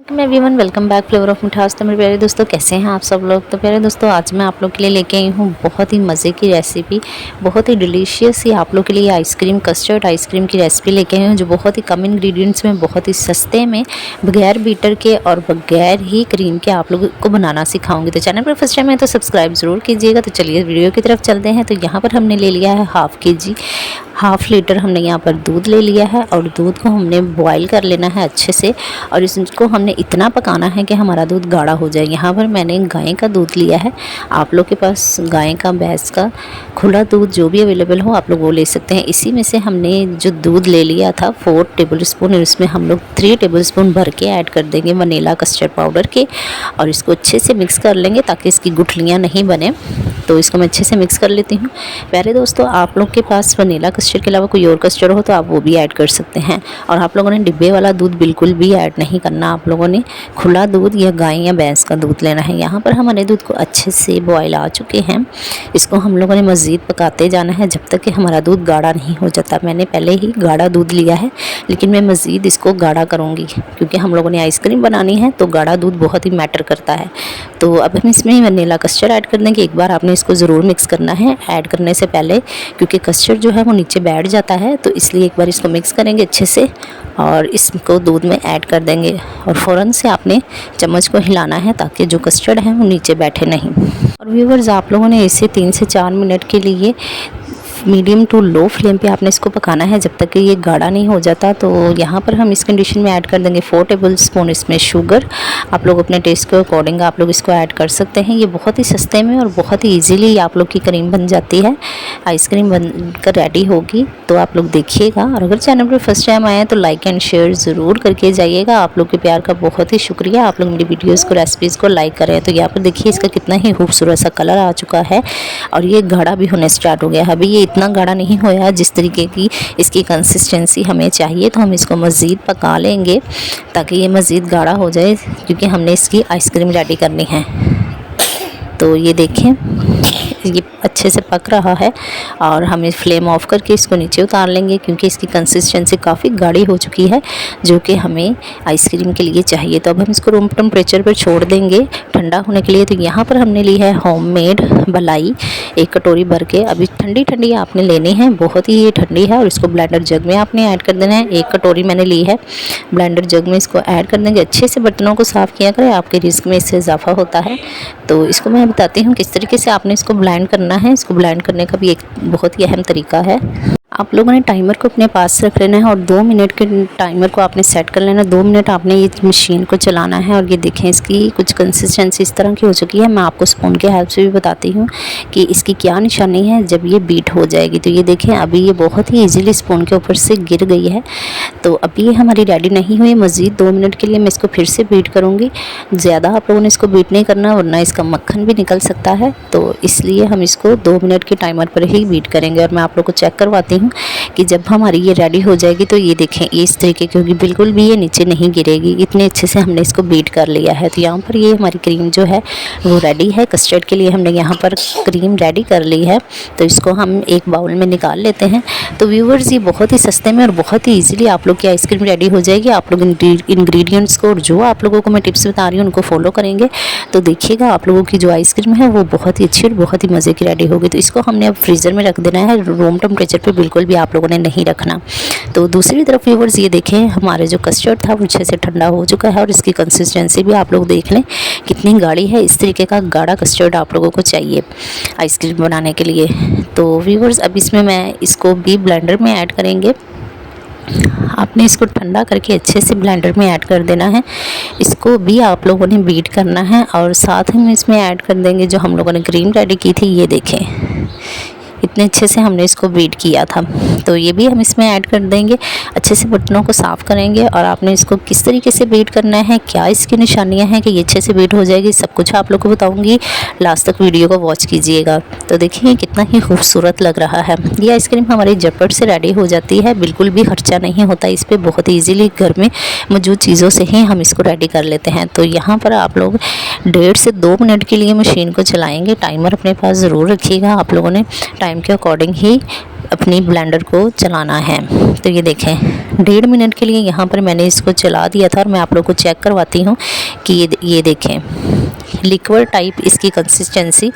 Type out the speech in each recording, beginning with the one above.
Everyone welcome back flavour of मिठास। तो मेरे प्यारे दोस्तों, कैसे हैं आप सब लोग। तो प्यारे दोस्तों, आज मैं आप लोग के लिए लेके आई हूँ बहुत ही मज़े की रेसिपी, बहुत ही डिलीशियस ही आप लोग के लिए आइसक्रीम, कस्टर्ड आइसक्रीम की रेसिपी लेके आई हूँ, जो बहुत ही कम इंग्रेडिएंट्स में, बहुत ही सस्ते में, बगैर बीटर के और बगैर ही क्रीम के आप लोगों को बनाना सिखाऊंगी। तो चैनल पर फर्स्ट टाइम है तो सब्सक्राइब ज़रूर कीजिएगा। तो चलिए वीडियो की तरफ चलते हैं। तो यहाँ पर हमने ले लिया है हाफ़ लीटर हमने यहाँ पर दूध ले लिया है, और दूध को हमने बॉईल कर लेना है अच्छे से, और इसको हमने इतना पकाना है कि हमारा दूध गाढ़ा हो जाए। यहाँ पर मैंने गाय का दूध लिया है, आप लोग के पास गाय का, भैंस का, खुला दूध जो भी अवेलेबल हो आप लोग वो ले सकते हैं। इसी में से हमने जो दूध ले लिया था 4 टेबल स्पून, और इसमें हम लोग 3 टेबल स्पून भर के ऐड कर देंगे वनीला कस्टर्ड पाउडर के, और इसको अच्छे से मिक्स कर लेंगे ताकि इसकी गुठलियाँ नहीं बने। तो इसको मैं अच्छे से मिक्स कर लेती हूँ। प्यारे दोस्तों, आप लोग के पास वनीला कस्टर्ड के अलावा कोई और कस्टर्ड हो तो आप वो भी ऐड कर सकते हैं। और आप लोगों ने डिब्बे वाला दूध बिल्कुल भी ऐड नहीं करना, आप लोगों ने खुला दूध या गाय या भैंस का दूध लेना है। यहाँ पर हमारे दूध को अच्छे से बॉयल आ चुके हैं। इसको हम लोगों ने मज़ीद पकाते जाना है जब तक कि हमारा दूध गाढ़ा नहीं हो जाता। मैंने पहले ही गाढ़ा दूध लिया है, लेकिन मैं मज़ीद इसको गाढ़ा करूँगी क्योंकि हम लोगों ने आइसक्रीम बनानी है, तो गाढ़ा दूध बहुत ही मैटर करता है। तो अब हम इसमें वनीला कस्टर्ड ऐड कर देंगे। एक बार आपने इसको ज़रूर मिक्स करना है ऐड करने से पहले, क्योंकि कस्टर्ड जो है वो नीचे बैठ जाता है। तो इसलिए एक बार इसको मिक्स करेंगे अच्छे से, और इसको दूध में ऐड कर देंगे, और फ़ौरन से आपने चम्मच को हिलाना है ताकि जो कस्टर्ड है वो नीचे बैठे नहीं। और व्यूअर्स, आप लोगों ने इसे 3 से 4 मिनट के लिए मीडियम टू लो फ्लेम पे आपने इसको पकाना है जब तक कि ये गाढ़ा नहीं हो जाता। तो यहाँ पर हम इस कंडीशन में ऐड कर देंगे 4 टेबल स्पून इसमें शुगर। आप लोग अपने टेस्ट के अकॉर्डिंग आप लोग इसको ऐड कर सकते हैं। ये बहुत ही सस्ते में और बहुत ही इजीली आप लोग की क्रीम बन जाती है, आइसक्रीम बनकर रेडी होगी। तो आप लोग देखिएगा, और अगर चैनल पर फर्स्ट टाइम आए हैं तो लाइक एंड शेयर ज़रूर करके जाइएगा। आप लोग के प्यार का बहुत ही शुक्रिया। आप लोग मेरी वीडियोज़ को, रेसिपीज़ को लाइक करें। तो यहाँ पर देखिए इसका कितना ही खूबसूरत सा कलर आ चुका है, और ये गाढ़ा भी होने स्टार्ट हो गया है। अभी ये इतना गाढ़ा नहीं होया जिस तरीके की इसकी कंसिस्टेंसी हमें चाहिए, तो हम इसको मज़ीद पका लेंगे ताकि ये मज़ीद गाढ़ा हो जाए, क्योंकि हमने इसकी आइसक्रीम रेडी करनी है। तो ये देखें, ये अच्छे से पक रहा है, और हम फ्लेम ऑफ करके इसको नीचे उतार लेंगे क्योंकि इसकी कंसिस्टेंसी काफ़ी गाढ़ी हो चुकी है जो कि हमें आइसक्रीम के लिए चाहिए। तो अब हम इसको रूम टेम्परेचर पर छोड़ देंगे ठंडा होने के लिए। तो यहाँ पर हमने ली है होममेड मलाई, 1 कटोरी भर के। अभी ठंडी ठंडी आपने लेनी है, बहुत ही ये ठंडी है, और इसको ब्लेंडर जग में आपने ऐड कर देना है। 1 कटोरी मैंने ली है, ब्लेंडर जग में इसको ऐड कर देंगे। अच्छे से बर्तनों को साफ़ किया करें, आपके रिस्क में इससे इजाफा होता है। तो इसको मैं बताती हूँ किस तरीके से आपने इसको ब्लेंड करना है। इसको ब्लेंड करने का भी एक बहुत ही अहम तरीका है। आप लोगों ने टाइमर को अपने पास रख लेना है, और 2 मिनट के टाइमर को आपने सेट कर लेना। 2 मिनट आपने ये मशीन को चलाना है, और ये देखें इसकी कुछ कंसिस्टेंसी इस तरह की हो चुकी है। मैं आपको स्पून के हेल्प से भी बताती हूँ कि इसकी क्या निशानी है जब ये बीट हो जाएगी। तो ये देखें, अभी ये बहुत ही ईजीली स्पून के ऊपर से गिर गई है। तो अभी ये हमारी रेडी नहीं हुई। मज़ीद 2 मिनट के लिए मैं इसको फिर से बीट करूँगी। ज़्यादा आप लोगों ने इसको बीट नहीं करना, वरना इसका मक्खन भी निकल सकता है। तो इसलिए हम इसको 2 मिनट के टाइमर पर ही बीट करेंगे। और मैं आप लोग को चेक करवाती हूँ कि जब हमारी ये रेडी हो जाएगी तो ये देखें, ये इस तरीके की होगी, बिल्कुल भी ये नीचे नहीं गिरेगी। इतने अच्छे से हमने इसको बीट कर लिया है। तो यहाँ पर ये हमारी क्रीम जो है वो रेडी है। कस्टर्ड के लिए हमने यहाँ पर क्रीम रेडी कर ली है। तो इसको हम एक बाउल में निकाल लेते हैं। तो व्यूअर्स, ये बहुत ही सस्ते में और बहुत ही ईजिली आप लोग की आइसक्रीम रेडी हो जाएगी। आप लोग इंग्रेडिएंट्स को, और जो आप लोगों को मैं टिप्स बता रही हूँ उनको फॉलो करेंगे तो देखिएगा आप लोगों की जो आइसक्रीम है वो बहुत ही अच्छी और बहुत ही मज़े की रेडी होगी। तो इसको हमने अब फ्रीज़र में रख देना है, रूम टेम्परेचर पर बिल्कुल भी आप लोगों ने नहीं रखना। तो दूसरी तरफ व्यूअर्स, ये देखें हमारे जो कस्टर्ड था वो अच्छे से ठंडा हो चुका है, और इसकी कंसिस्टेंसी भी आप लोग देख लें कितनी गाढ़ी है। इस तरीके का गाढ़ा कस्टर्ड आप लोगों को चाहिए आइसक्रीम बनाने के लिए। तो व्यूअर्स, अब इसमें मैं इसको भी ब्लेंडर में ऐड करेंगे। आपने इसको ठंडा करके अच्छे से ब्लेंडर में ऐड कर देना है। इसको भी आप लोगों ने बीट करना है, और साथ ही में इसमें ऐड कर देंगे जो हम लोगों ने क्रीम रेडी की थी। ये देखें, इतने अच्छे से हमने इसको बीट किया था। तो ये भी हम इसमें ऐड कर देंगे। अच्छे से बर्तनों को साफ़ करेंगे, और आपने इसको किस तरीके से बीट करना है, क्या इसकी निशानियां हैं कि ये अच्छे से बीट हो जाएगी, सब कुछ आप लोग को बताऊंगी। लास्ट तक वीडियो को वॉच कीजिएगा। तो देखिए कितना ही खूबसूरत लग रहा है। ये आइसक्रीम हमारी झटपट से रेडी हो जाती है, बिल्कुल भी खर्चा नहीं होता इस पर। बहुत ईजीली घर में मौजूद चीज़ों से ही हम इसको रेडी कर लेते हैं। तो यहाँ पर आप लोग 1.5 से 2 मिनट के लिए मशीन को चलाएँगे। टाइमर अपने पास ज़रूर रखिएगा, आप लोगों ने टाइम के अकॉर्डिंग ही अपनी ब्लेंडर को चलाना है। तो ये देखें 1.5 मिनट के लिए यहाँ पर मैंने इसको चला दिया था और मैं आप लोगों को चेक करवाती हूँ कि ये देखें लिक्विड टाइप इसकी कंसिस्टेंसी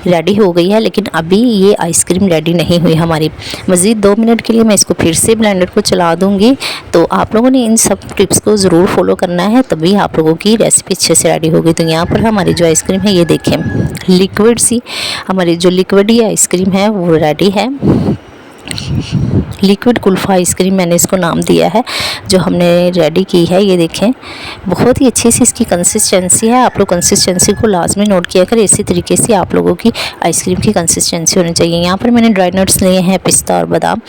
रेडी हो गई है, लेकिन अभी ये आइसक्रीम रेडी नहीं हुई हमारी। मज़ीद 2 मिनट के लिए मैं इसको फिर से ब्लेंडर को चला दूंगी। तो आप लोगों ने इन सब टिप्स को ज़रूर फॉलो करना है, तभी आप लोगों की रेसिपी अच्छे से रेडी होगी। तो यहाँ पर हमारी जो आइसक्रीम है ये देखें लिक्विड सी, हमारी जो लिक्विड ये आइसक्रीम है वो रेडी है। लिक्विड कुल्फ़ा आइसक्रीम मैंने इसको नाम दिया है, जो हमने रेडी की है। ये देखें बहुत ही अच्छी सी इसकी कंसिस्टेंसी है। आप लोग कंसिस्टेंसी को लाजमी नोट किया करें, इसी तरीके से आप लोगों की आइसक्रीम की कंसिस्टेंसी होनी चाहिए। यहाँ पर मैंने ड्राई नट्स लिए हैं, पिस्ता और बादाम,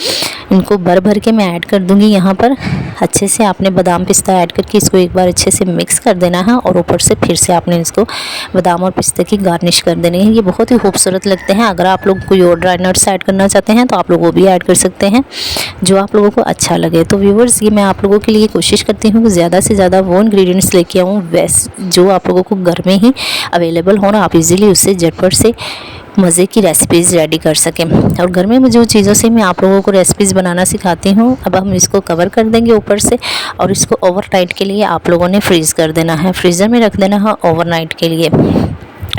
इनको भर भर के मैं ऐड कर दूँगी। यहाँ पर अच्छे से आपने बादाम पिस्ता ऐड करके इसको एक बार अच्छे से मिक्स कर देना है और ऊपर से फिर से आपने इसको बादाम और पिस्ते की गार्निश कर देनी है। ये बहुत ही खूबसूरत लगते हैं। अगर आप लोग कोई और ड्राई नट्स ऐड करना चाहते हैं तो आप लोग वो भी ऐड कर सकते हैं, जो आप लोगों को अच्छा लगे। तो व्यूवर्स ये मैं आप लोगों के लिए कोशिश करती हूँ कि ज़्यादा से ज़्यादा वो इंग्रेडिएंट्स लेके आऊँ जो आप लोगों को घर में ही अवेलेबल हो ना, आप इजीली उससे झटपट से मज़े की रेसिपीज़ रेडी कर सकें। और घर में जो चीज़ों से मैं आप लोगों को रेसिपीज़ बनाना सिखाती हूँ, अब हम इसको कवर कर देंगे ऊपर से और इसको ओवरनाइट के लिए आप लोगों ने फ्रीज़ कर देना है, फ्रीज़र में रख देना है ओवरनाइट के लिए।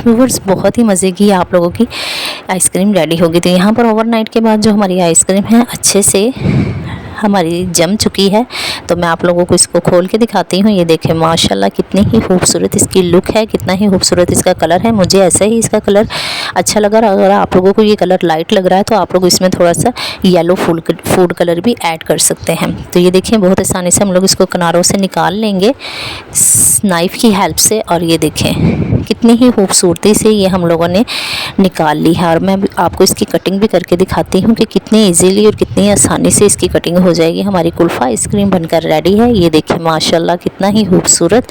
व्यूअर्स बहुत ही मज़े की आप लोगों की आइसक्रीम रेडी होगी। तो यहाँ पर ओवरनाइट के बाद जो हमारी आइसक्रीम है अच्छे से हमारी जम चुकी है। तो मैं आप लोगों को इसको खोल के दिखाती हूँ। ये देखें माशाल्लाह कितनी ही खूबसूरत इसकी लुक है, कितना ही खूबसूरत इसका कलर है। मुझे ऐसा ही इसका कलर अच्छा लगा। अगर आप लोगों को ये कलर लाइट लग रहा है तो आप लोग इसमें थोड़ा सा येलो फूड कलर भी ऐड कर सकते हैं। तो ये देखें बहुत आसानी से हम लोग इसको किनारों से निकाल लेंगे नाइफ़ की हेल्प से। और ये देखें कितनी ही खूबसूरती से ये हम लोगों ने निकाल ली है। और मैं आपको इसकी कटिंग भी करके दिखाती हूँ कि कितनी इजीली और कितनी आसानी से इसकी कटिंग हो जाएगी। हमारी कुल्फ़ा आइसक्रीम बनकर रेडी है। ये देखें माशाल्लाह कितना ही खूबसूरत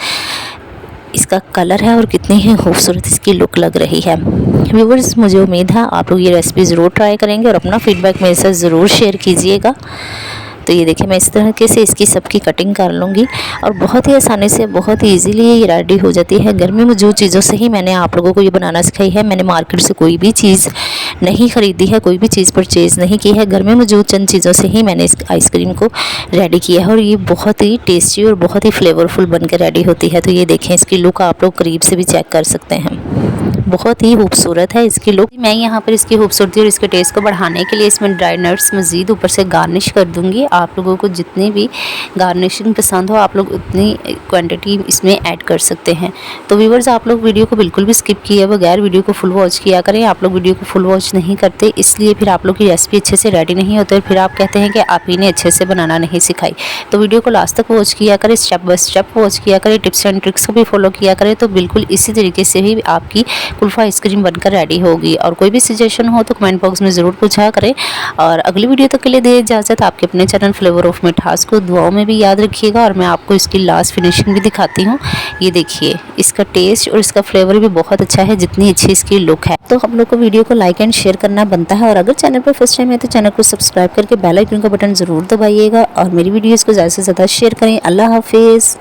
इसका कलर है और कितनी ही खूबसूरत इसकी लुक लग रही है। व्यूअर्स मुझे उम्मीद है आप लोग ये रेसिपी ज़रूर ट्राई करेंगे और अपना फीडबैक मेरे साथ ज़रूर शेयर कीजिएगा। तो ये देखिए मैं इस तरीके से इसकी सबकी कटिंग कर लूँगी और बहुत ही आसानी से बहुत ही इजीली ये रेडी हो जाती है। घर में जो चीज़ों से ही मैंने आप लोगों को ये बनाना सिखाई है, मैंने मार्केट से कोई भी चीज़ नहीं ख़रीदी है, कोई भी चीज़ परचेज़ नहीं की है। घर में मौजूद चंद चीज़ों से ही मैंने इस आइसक्रीम को रेडी किया है और ये बहुत ही टेस्टी और बहुत ही फ्लेवरफुल बन के रेडी होती है। तो ये देखें इसकी लुक आप लोग करीब से भी चेक कर सकते हैं, बहुत ही खूबसूरत है इसकी लुक। मैं यहाँ पर इसकी खूबसूरती और इसके टेस्ट को बढ़ाने के लिए इसमें ड्राई नट्स मज़ीद ऊपर से गार्निश कर दूँगी। आप लोगों को जितनी भी गार्निशिंग पसंद हो आप लोग उतनी क्वांटिटी इसमें ऐड कर सकते हैं। तो व्यूअर्स आप लोग वीडियो को बिल्कुल भी स्किप किए बगैर वीडियो को फुल वॉच किया करें। आप लोग वीडियो को फुल वॉच नहीं करते, इसलिए फिर आप लोग की रेसिपी अच्छे से रेडी नहीं होती और फिर आप कहते हैं कि आप ही ने अच्छे से बनाना नहीं सिखाई। तो वीडियो को लास्ट तक वॉच किया करें, स्टेप बाय स्टेप वॉच किया करें, टिप्स एंड ट्रिक्स को भी फॉलो किया करें। तो बिल्कुल इसी तरीके से ही आपकी कुल्फ़ा आइसक्रीम बनकर रेडी होगी। और कोई भी सजेशन हो तो कमेंट बॉक्स में ज़रूर पूछा करें। और अगली वीडियो तक के लिए दे इजाज़त। आपके अपने चैनल फ्लेवर ऑफ मिठास को दुआओं में भी याद रखिएगा। और मैं आपको इसकी लास्ट फिनिशिंग भी दिखाती हूँ। ये देखिए इसका टेस्ट और इसका फ्लेवर भी बहुत अच्छा है, जितनी अच्छी इसकी लुक है। तो हम लोग को वीडियो को लाइक एंड शेयर करना बनता है। और अगर चैनल पर फर्स्ट टाइम है तो चैनल को सब्सक्राइब करके बेल आइकन का बटन ज़रूर दबाइएगा और मेरी वीडियोज़ को ज़्यादा से ज़्यादा शेयर करें। अल्लाह हाफिज़।